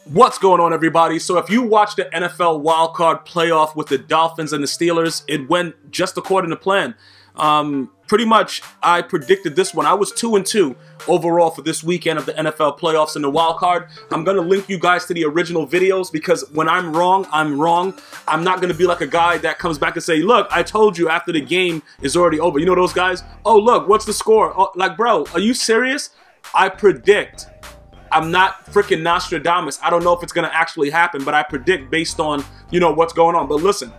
What's going on, everybody? So if you watched the NFL Wildcard playoff with the Dolphins and the Steelers, it went just according to plan. Pretty much, I predicted this one. I was 2-2 overall for this weekend of the NFL playoffs and the Wildcard. I'm going to link you guys to the original videos because when I'm wrong, I'm wrong. I'm not going to be like a guy that comes back and say, look, I told you after the game is already over. You know those guys? Oh, look, what's the score? Oh, like, bro, are you serious? I predict. I'm not freaking Nostradamus. I don't know if it's going to actually happen, but I predict based on, you know, what's going on. But listen,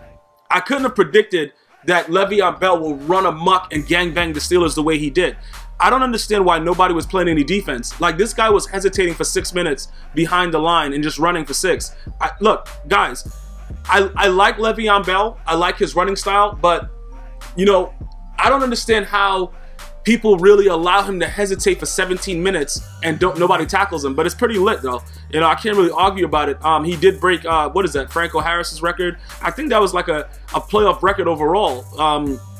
I couldn't have predicted that Le'Veon Bell will run amok and gangbang the Steelers the way he did. I don't understand why nobody was playing any defense. Like, this guy was hesitating for 6 minutes behind the line and just running for 6. Look, guys, I like Le'Veon Bell. I like his running style, but, you know, I don't understand how people really allow him to hesitate for 17 minutes and nobody tackles him. But it's pretty lit, though. You know, I can't really argue about it. He did break, what is that, Franco Harris's record? I think that was like a playoff record overall.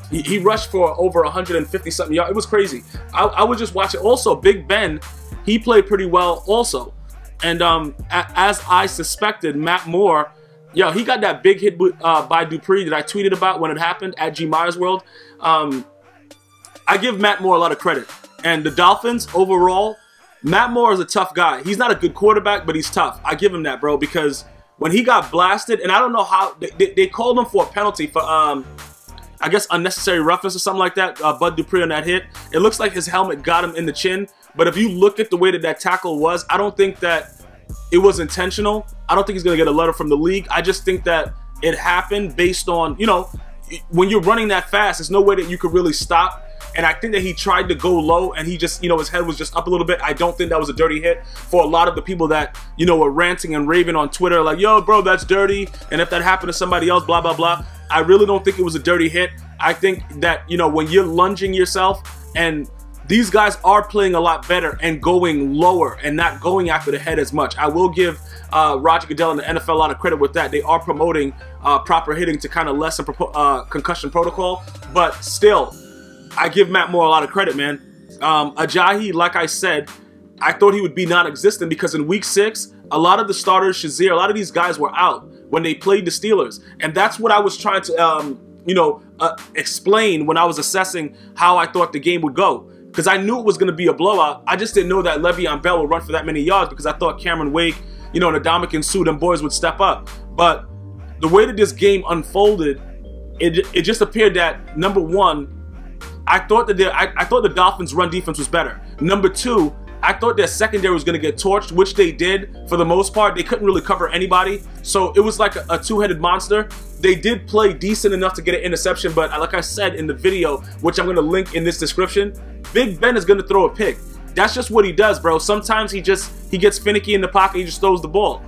He rushed for over 150-something yards. It was crazy. I would just watch it. Also, Big Ben, he played pretty well also. And as I suspected, Matt Moore, yo, he got that big hit by Dupree that I tweeted about when it happened at GmiasWorld. I give Matt Moore a lot of credit. And the Dolphins, overall, Matt Moore is a tough guy. He's not a good quarterback, but he's tough. I give him that, bro, because when he got blasted, and I don't know how, they called him for a penalty for, I guess, unnecessary roughness or something like that, Bud Dupree on that hit. It looks like his helmet got him in the chin, but if you look at the way that that tackle was, I don't think that it was intentional. I don't think he's going to get a letter from the league. I just think that it happened based on, you know, when you're running that fast, there's no way that you could really stop. And I think that he tried to go low and he just, you know, his head was just up a little bit. I don't think that was a dirty hit. For a lot of the people that, you know, were ranting and raving on Twitter like, yo, bro, that's dirty. And if that happened to somebody else, blah, blah, blah. I really don't think it was a dirty hit. I think that, you know, when you're lunging yourself, and these guys are playing a lot better and going lower and not going after the head as much. I will give Roger Goodell and the NFL a lot of credit with that. They are promoting proper hitting to kind of lessen concussion protocol. But still, I give Matt Moore a lot of credit, man. Ajayi, like I said, I thought he would be non-existent because in Week 6, a lot of the starters, Shazier, a lot of these guys were out when they played the Steelers. And that's what I was trying to, you know, explain when I was assessing how I thought the game would go. Because I knew it was going to be a blowout. I just didn't know that Le'Veon Bell would run for that many yards because I thought Cameron Wake, you know, and Adamik and Sue, them boys would step up. But the way that this game unfolded, it just appeared that, number one, I thought that I thought the Dolphins' run defense was better. Number two, I thought their secondary was going to get torched, which they did for the most part. They couldn't really cover anybody, so it was like a two-headed monster. They did play decent enough to get an interception, but like I said in the video, which I'm going to link in this description, Big Ben is going to throw a pick. That's just what he does, bro. Sometimes he gets finicky in the pocket, he just throws the ball.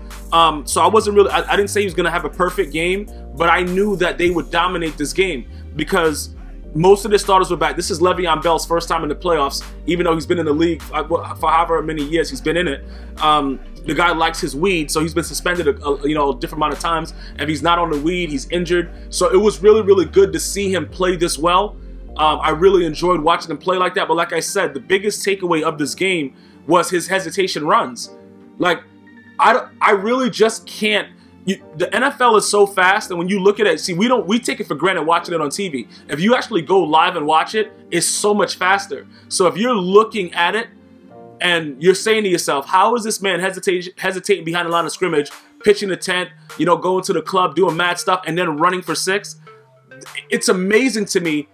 So I wasn't really, I didn't say he was going to have a perfect game, but I knew that they would dominate this game because most of the starters were back. This is Le'Veon Bell's first time in the playoffs, even though he's been in the league for however many years he's been in it. The guy likes his weed, so he's been suspended you know, a different amount of times. If he's not on the weed, he's injured. So it was really, really good to see him play this well. I really enjoyed watching him play like that. But like I said, the biggest takeaway of this game was his hesitation runs. Like, I really just can't. The NFL is so fast, and when you look at it, see, we take it for granted watching it on TV. If you actually go live and watch it, it's so much faster. So if you're looking at it and you're saying to yourself, how is this man hesitating behind the line of scrimmage, pitching the tent, you know, going to the club, doing mad stuff, and then running for 6? It's amazing to me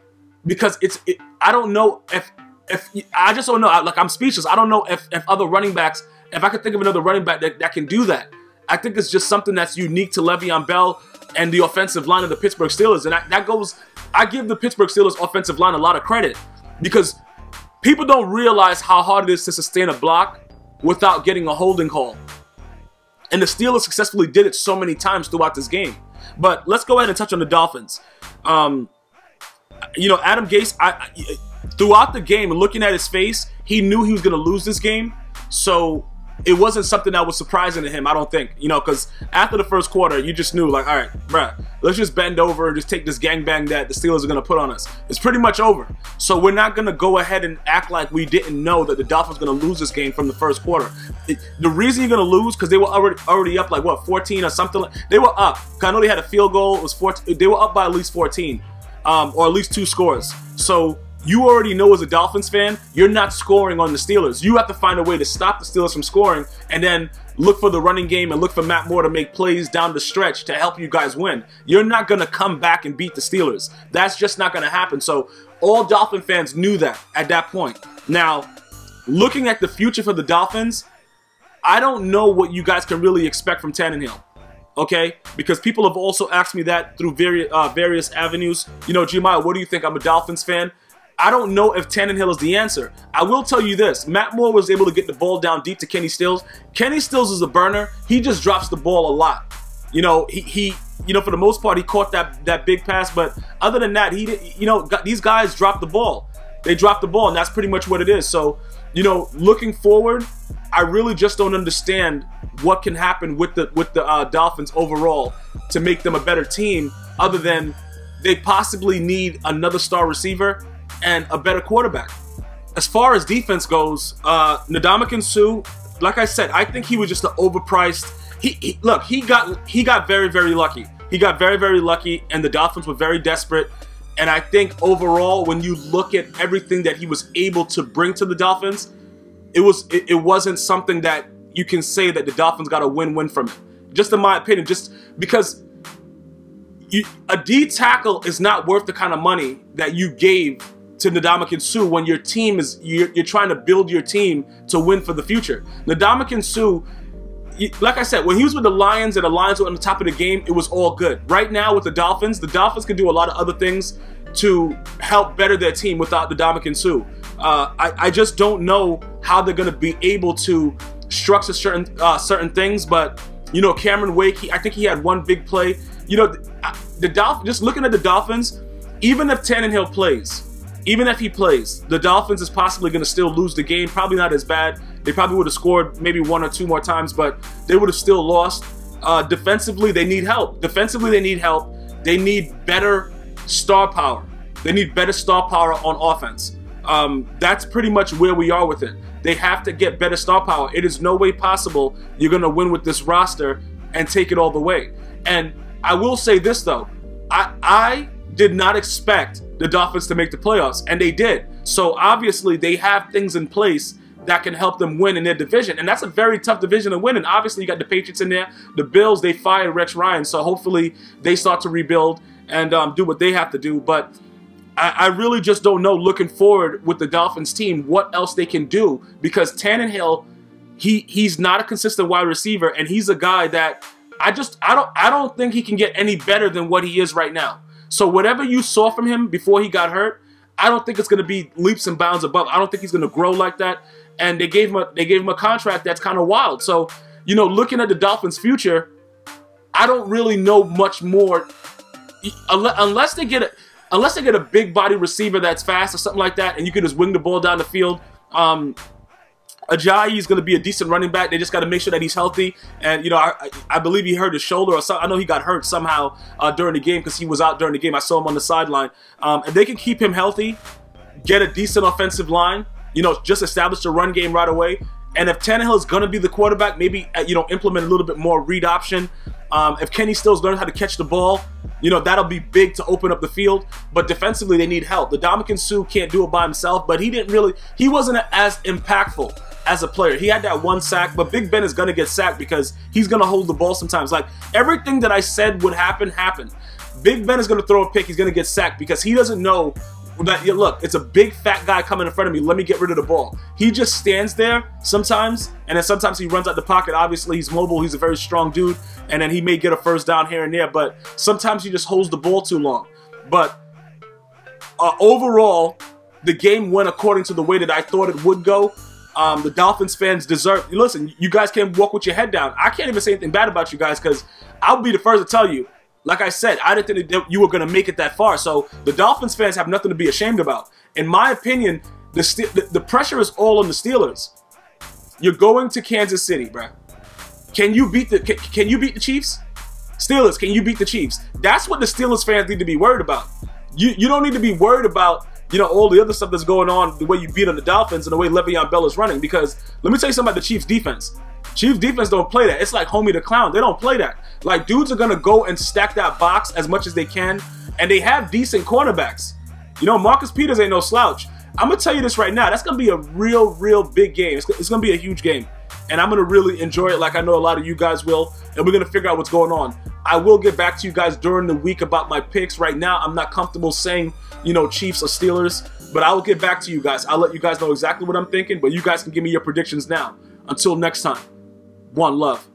because I don't know if I just don't know. Like, I'm speechless. I don't know if other running backs, if I could think of another running back that can do that. I think it's just something that's unique to Le'Veon Bell and the offensive line of the Pittsburgh Steelers. And I give the Pittsburgh Steelers offensive line a lot of credit because people don't realize how hard it is to sustain a block without getting a holding call. And the Steelers successfully did it so many times throughout this game. But let's go ahead and touch on the Dolphins. You know, Adam Gase, throughout the game, looking at his face, he knew he was going to lose this game. So it wasn't something that was surprising to him, I don't think. You know, because after the first quarter, you just knew, like, all right, bruh, let's just bend over and just take this gangbang that the Steelers are going to put on us. It's pretty much over. So we're not going to go ahead and act like we didn't know that the Dolphins were going to lose this game from the first quarter. The reason you're going to lose, because they were already up, like, what, 14 or something? They were up. I know they had a field goal. It was 14. They were up by at least 14, or at least 2 scores. So you already know, as a Dolphins fan, you're not scoring on the Steelers. You have to find a way to stop the Steelers from scoring, and then look for the running game and look for Matt Moore to make plays down the stretch to help you guys win. You're not going to come back and beat the Steelers. That's just not going to happen. So all Dolphin fans knew that at that point. Now, looking at the future for the Dolphins, I don't know what you guys can really expect from Tannehill. Okay, because people have also asked me that through various avenues. You know, Gmias, what do you think? I'm a Dolphins fan. I don't know if Tannehill is the answer. I will tell you this. Matt Moore was able to get the ball down deep to Kenny Stills. Kenny Stills is a burner. He just drops the ball a lot. You know, you know, for the most part, he caught that big pass, but other than that, you know, these guys drop the ball. They drop the ball, and that's pretty much what it is. So, you know, looking forward, I really just don't understand what can happen with the Dolphins overall to make them a better team, other than they possibly need another star receiver and a better quarterback. As far as defense goes, Ndamukong Suh, like I said, I think he was just an overpriced. Look, he got very, very lucky. He got very, very lucky, and the Dolphins were very desperate. And I think overall, when you look at everything that he was able to bring to the Dolphins, it wasn't something that you can say that the Dolphins got a win-win from it. Just in my opinion, just because a D tackle is not worth the kind of money that you gave to Ndamukong Suh when your team is, you're trying to build your team to win for the future. Ndamukong Suh, like I said, when he was with the Lions and the Lions were on the top of the game, it was all good. Right now with the Dolphins can do a lot of other things to help better their team without Ndamukong Suh. I just don't know how they're going to be able to structure certain things, but you know, Cameron Wake, I think he had one big play. You know, the Dolphins, just looking at the Dolphins, even if Tannehill plays, even if he plays, the Dolphins is possibly going to still lose the game. Probably not as bad. They probably would have scored maybe 1 or 2 more times, but they would have still lost. Defensively, they need help. Defensively, they need help. They need better star power. They need better star power on offense. That's pretty much where we are with it. They have to get better star power. It is no way possible you're going to win with this roster and take it all the way. And I will say this, though. I did not expect the Dolphins to make the playoffs, and they did. So obviously they have things in place that can help them win in their division, and that's a very tough division to win. And obviously you got the Patriots in there. The Bills, they fired Rex Ryan, so hopefully they start to rebuild and do what they have to do. But I really just don't know, looking forward with the Dolphins team, what else they can do, because Tannehill, he's not a consistent wide receiver, and he's a guy that I don't think he can get any better than what he is right now. So whatever you saw from him before he got hurt, I don't think it's going to be leaps and bounds above. I don't think he's going to grow like that. And they gave him a contract that's kind of wild. So, you know, looking at the Dolphins' future, I don't really know much more, unless they get a big body receiver that's fast or something like that, and you can just wing the ball down the field. Ajayi is going to be a decent running back. They just got to make sure that he's healthy. And, you know, I believe he hurt his shoulder or something. I know he got hurt somehow during the game, because he was out during the game. I saw him on the sideline. If they can keep him healthy, get a decent offensive line, you know, just establish a run game right away. And if Tannehill is going to be the quarterback, maybe, you know, implement a little bit more read option. If Kenny Stills learns how to catch the ball, you know, that'll be big to open up the field. But defensively, they need help. The Ndamukong Suh can't do it by himself, but he wasn't as impactful as a player. He had that 1 sack, but Big Ben is going to get sacked because he's going to hold the ball sometimes. Like, everything that I said would happen, happened. Big Ben is going to throw a pick. He's going to get sacked because he doesn't know that, yeah, look, it's a big fat guy coming in front of me. Let me get rid of the ball. He just stands there sometimes, and then sometimes he runs out the pocket. Obviously, he's mobile. He's a very strong dude, and then he may get a first down here and there, but sometimes he just holds the ball too long. But overall, the game went according to the way that I thought it would go. The Dolphins fans deserve... Listen, you guys can't walk with your head down. I can't even say anything bad about you guys, because I'll be the first to tell you, like I said, I didn't think that you were going to make it that far. So the Dolphins fans have nothing to be ashamed about. In my opinion, the pressure is all on the Steelers. You're going to Kansas City, bruh. Can you beat the Chiefs? Steelers, can you beat the Chiefs? That's what the Steelers fans need to be worried about. You don't need to be worried about, you know, all the other stuff that's going on, the way you beat on the Dolphins and the way Le'Veon Bell is running. Because let me tell you something about the Chiefs defense. Chiefs defense don't play that. It's like Homie the Clown. They don't play that. Like, dudes are going to go and stack that box as much as they can. And they have decent cornerbacks. You know, Marcus Peters ain't no slouch. I'm going to tell you this right now. That's going to be a real big game. It's going to be a huge game. And I'm going to really enjoy it like I know a lot of you guys will. And we're going to figure out what's going on. I will get back to you guys during the week about my picks. Right now, I'm not comfortable saying, you know, Chiefs or Steelers. But I will get back to you guys. I'll let you guys know exactly what I'm thinking. But you guys can give me your predictions now. Until next time, one love.